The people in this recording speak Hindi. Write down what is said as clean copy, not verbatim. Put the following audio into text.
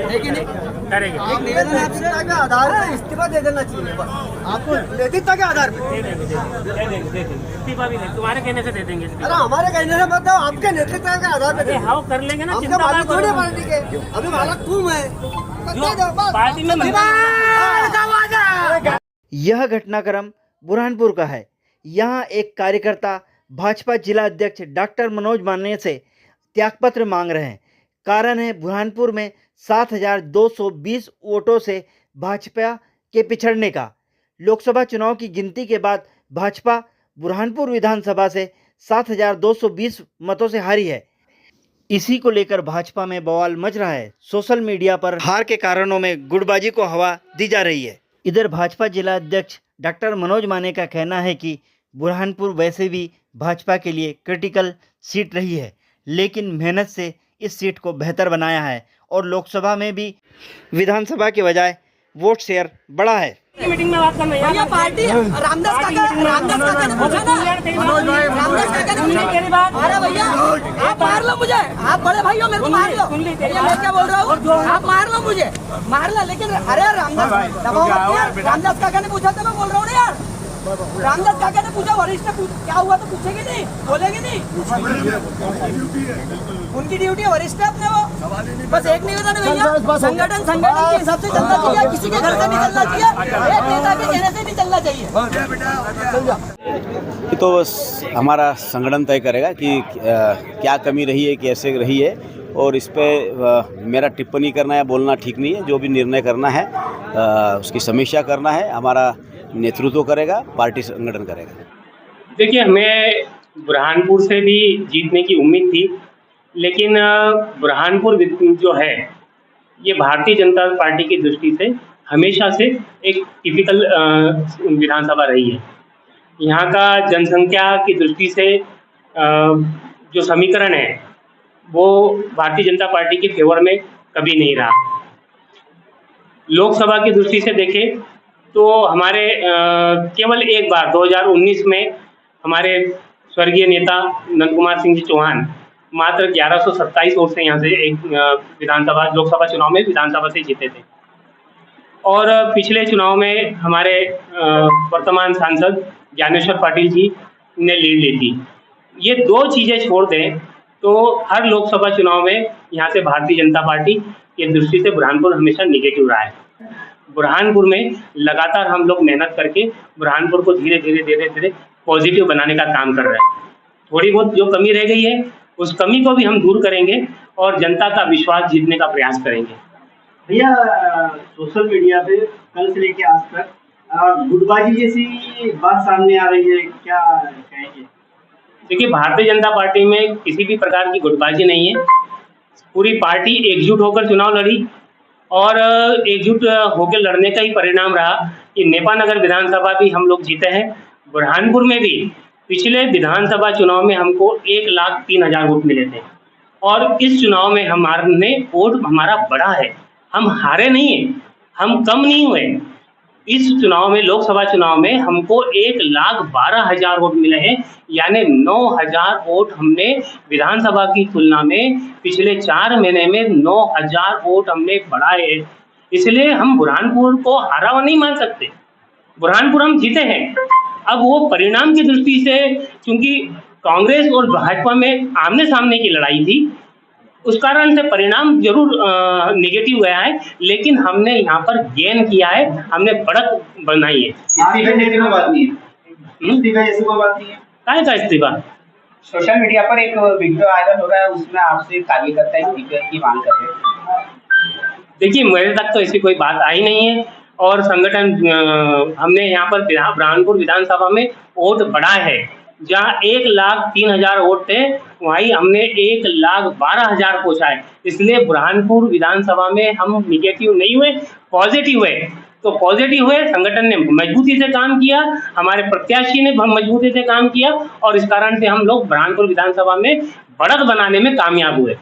लेकिन करेंगे। एक निवेदन आपसे के आधार पर इस्तीफा दे देना चाहिए बस, आपको नैतिकता के आधार पर। दे देंगे इस्तीफा भी नहीं, तुम्हारे कहने से दे देंगे इस्तीफा। अरे हमारे कहने से मतलब आपके नेतृत्व के आधार पर। अरे हाँ कर लेंगे ना, हम चिंता तो मत मालिक थोड़ी करो। पार्टी के, अभी मालिक तुम है। पार्टी में यह घटनाक्रम बुरहानपुर का है। यहाँ एक कार्यकर्ता भाजपा जिला अध्यक्ष डॉक्टर मनोज माने से त्यागपत्र मांग रहे हैं। कारण है बुरहानपुर में 7,220 वोटों से भाजपा के पिछड़ने का। लोकसभा चुनाव की गिनती के बाद भाजपा बुरहानपुर विधानसभा से 7,220 मतों से हारी है। इसी को लेकर भाजपा में बवाल मच रहा है। सोशल मीडिया पर हार के कारणों में गुटबाजी को हवा दी जा रही है। इधर भाजपा जिला अध्यक्ष डॉक्टर मनोज माने का कहना है कि बुरहानपुर वैसे भी भाजपा के लिए क्रिटिकल सीट रही है, लेकिन मेहनत से इस सीट को बेहतर बनाया है और लोकसभा में भी विधानसभा के बजाय वोट शेयर बढ़ा है। मीटिंग में बात करना भैया पार्टी रामदास काका ने पूछा ना, रामदास काका ने पूछा तेरी बात। अरे भैया आप मार लो मुझे, आप बड़े भाई हो, मेरे को मार लो। भैया मैं क्या बोल रहा हूँ, आप मार लो मुझे, मार लो, लेकिन अरे रामदास दबाओ मत यार। रामदास काका ने पूछा तो मैं बोल रहा हूँ ना यार। रामदास काका ने पूछा, वरिष्ठ क्या हुआ तो पूछेंगे नहीं, बोलेंगे नहीं। उनकी ड्यूटी है, वरिष्ठ है अपने वो। बस एक निवेदन है भैया, संगठन के हिसाब से चलना चाहिए, किसी के घर से नहीं चलना चाहिए, एक नेता के कहने से नहीं चलना चाहिए। तो बस हमारा संगठन तय करेगा कि क्या कमी रही है, कैसे रही है, और इस पर मेरा टिप्पणी करना या बोलना ठीक नहीं है। जो भी निर्णय करना है उसकी समीक्षा करना है, हमारा नेतृत्व करेगा, पार्टी संगठन करेगा। देखिए, हमें बुरहानपुर से भी जीतने की उम्मीद थी, लेकिन बुरहानपुर जो है ये भारतीय जनता पार्टी की दृष्टि से हमेशा से एक टिपिकल विधानसभा रही है। यहाँ का जनसंख्या की दृष्टि से जो समीकरण है वो भारतीय जनता पार्टी के फेवर में कभी नहीं रहा। लोकसभा की दृष्टि से देखें तो हमारे केवल एक बार 2019 में हमारे स्वर्गीय नेता नंद कुमार सिंह जी चौहान मात्र 1127 वोट से यहाँ से एक लोकसभा चुनाव में विधानसभा से जीते थे। और पिछले चुनाव में हमारे वर्तमान सांसद ज्ञानेश्वर पाटिल जी ने लीड ली थी। ये दो चीज़ें छोड़ दें तो हर लोकसभा चुनाव में यहाँ से भारतीय जनता पार्टी की दृष्टि से बुरहानपुर हमेशा निगेटिव रहा है। बुरहानपुर में लगातार हम लोग मेहनत करके बुरहानपुर को धीरे धीरे पॉजिटिव बनाने का काम कर रहे हैं। थोड़ी बहुत जो कमी रह गई है उस कमी को भी हम दूर करेंगे और जनता का विश्वास जीतने का प्रयास करेंगे। भैया सोशल मीडिया पे कल से लेके आज तक गुटबाजी जैसी बात सामने आ रही है, क्या कहेंगे? देखिए, भारतीय जनता पार्टी में किसी भी प्रकार की गुटबाजी नहीं है। पूरी पार्टी एकजुट होकर चुनाव लड़ी और एकजुट होकर लड़ने का ही परिणाम रहा कि नेपानगर विधानसभा भी हम लोग जीते हैं। बुरहानपुर में भी पिछले विधानसभा चुनाव में हमको 1,03,000 वोट मिले थे और इस चुनाव में हमारे वोट हमारा बढ़ा है। हम हारे नहीं हैं, हम कम नहीं हुए। इस चुनाव में, लोकसभा चुनाव में हमको 1,12,000 वोट मिले हैं, यानी 9,000 वोट हमने विधानसभा की तुलना में पिछले 4 महीने में 9,000 वोट हमने बढ़ाए हैं। इसलिए हम बुरहानपुर को हारा हुआ नहीं मान सकते। बुरहानपुर हम जीते हैं। अब वो परिणाम की दृष्टि से, क्योंकि कांग्रेस और भाजपा में आमने सामने की लड़ाई थी, उस कारण से परिणाम जरूर नेगेटिव गया है, लेकिन हमने यहाँ पर गेन किया है, हमने बढ़त बनाई है। इस्तीफे जैसी कोई बात नहीं है। इस्तीफे जैसी कोई बात नहीं है। काय का इस्तीफा? सोशल मीडिया पर एक वीडियो वायरल हो रहा है, उसमें आपसे कार्यकर्ता इस्तीफे की मांग कर रहे हैं। देखिए, मेरे तक तो ऐसी कोई बात आई नहीं है और संगठन हमने यहाँ पर बुरहानपुर विधानसभा में वोट बढ़ा है। जहाँ 1,03,000 वोट थे वहीं हमने 1,12,000 पहुँचा है। इसलिए बुरहानपुर विधानसभा में हम निगेटिव नहीं हुए, पॉजिटिव हुए। तो पॉजिटिव हुए, संगठन ने मजबूती से काम किया, हमारे प्रत्याशी ने मजबूती से काम किया और इस कारण से हम लोग बुरहानपुर विधानसभा में बढ़त बनाने में कामयाब हुए।